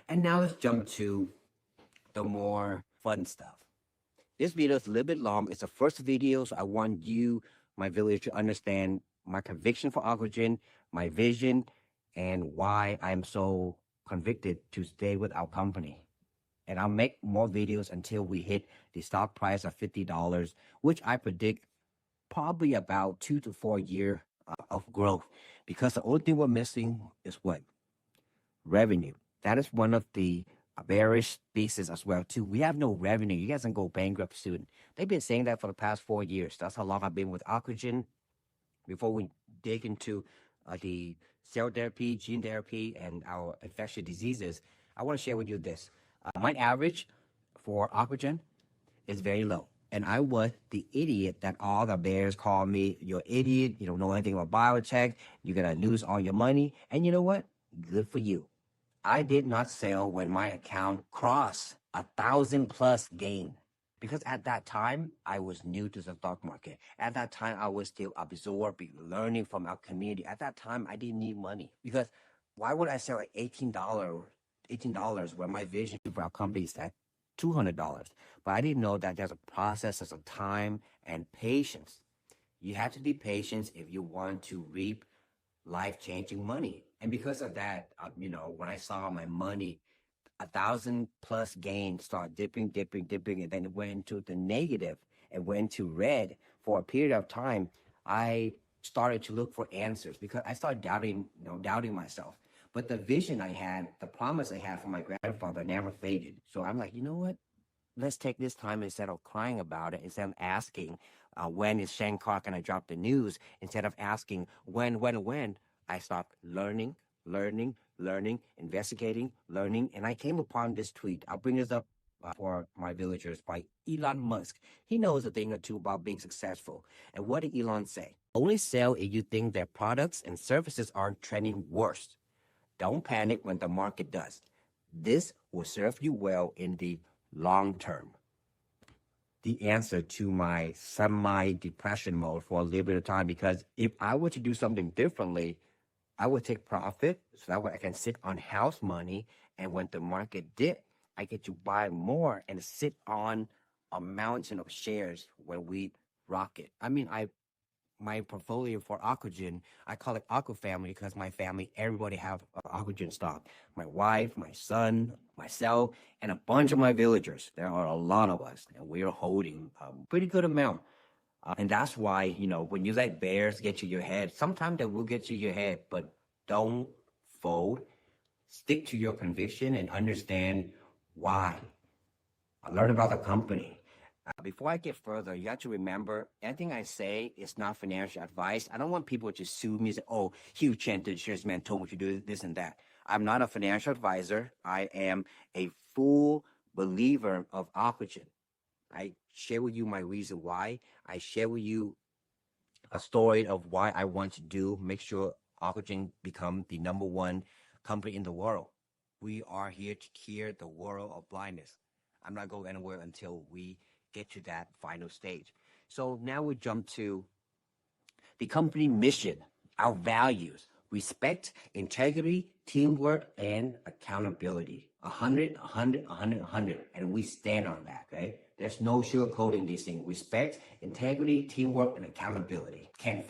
And now let's jump to the more fun stuff. This video is a little bit long. It's the first video, so I want you, my village, to understand my conviction for Ocugen, my vision, and why I'm so convicted to stay with our company. And I'll make more videos until we hit the stock price of $50, which I predict probably about 2 to 4 years of growth. Because the only thing we're missing is what? Revenue. That is one of the bearish thesis as well too. We have no revenue. You guys can go bankrupt soon. They've been saying that for the past 4 years. That's how long I've been with Ocugen. Before we dig into the cell therapy, gene therapy, and our infectious diseases, I want to share with you this. My average for Ocugen is very low. And I was the idiot that all the bears call me. You're an idiot. You don't know anything about biotech. You're going to lose all your money. And you know what? Good for you. I did not sell when my account crossed 1,000+ gain. Because at that time, I was new to the stock market. At that time, I was still absorbing, learning from our community. At that time, I didn't need money. Because why would I sell at $18 when my vision for our company is at $200? But I didn't know that there's a process, there's a time and patience. You have to be patient if you want to reap life-changing money. And because of that, when I saw my money, 1,000+ gain start dipping, and then it went into the negative and went to red for a period of time, I started to look for answers because I started doubting myself. But the vision I had, the promise I had from my grandfather never faded. So I'm like, you know what? Let's take this time instead of crying about it, instead of asking, when is Shankar going to drop the news? Instead of asking, when, I stopped learning, investigating, learning. And I came upon this tweet. I'll bring this up for my villagers by Elon Musk. He knows a thing or two about being successful. And what did Elon say? Only sell if you think their products and services aren't trending worse. Don't panic when the market does. This will serve you well in the long term. The answer to my semi-depression mode for a little bit of time, because if I were to do something differently, I would take profit so that way I can sit on house money, and when the market dip, I get to buy more and sit on a mountain of shares when we rocket. My portfolio for Ocugen, I call it Ocu family because my family, everybody have Ocugen stock. My wife, my son, myself, and a bunch of my villagers. There are a lot of us, and we are holding a pretty good amount. And that's why, when you let bears get to your head, sometimes they will get to your head, but don't fold. Stick to your conviction and understand why. Learn about the company. Before I get further, you have to remember, anything I say is not financial advice. I don't want people to sue me and say, oh, Hugh Chen, the insurance man, told me to do this and that. I'm not a financial advisor. I am a full believer of Ocugen. I share with you my reason why. I share with you a story of why I want to make sure Ocugen become the #1 company in the world. We are here to cure the world of blindness. I'm not going anywhere until we get to that final stage. So now we jump to the company mission, our values: respect, integrity, teamwork, and accountability. 100, 100, 100, 100. And we stand on that, okay? There's no sugarcoating these things. Respect, integrity, teamwork, and accountability. Can't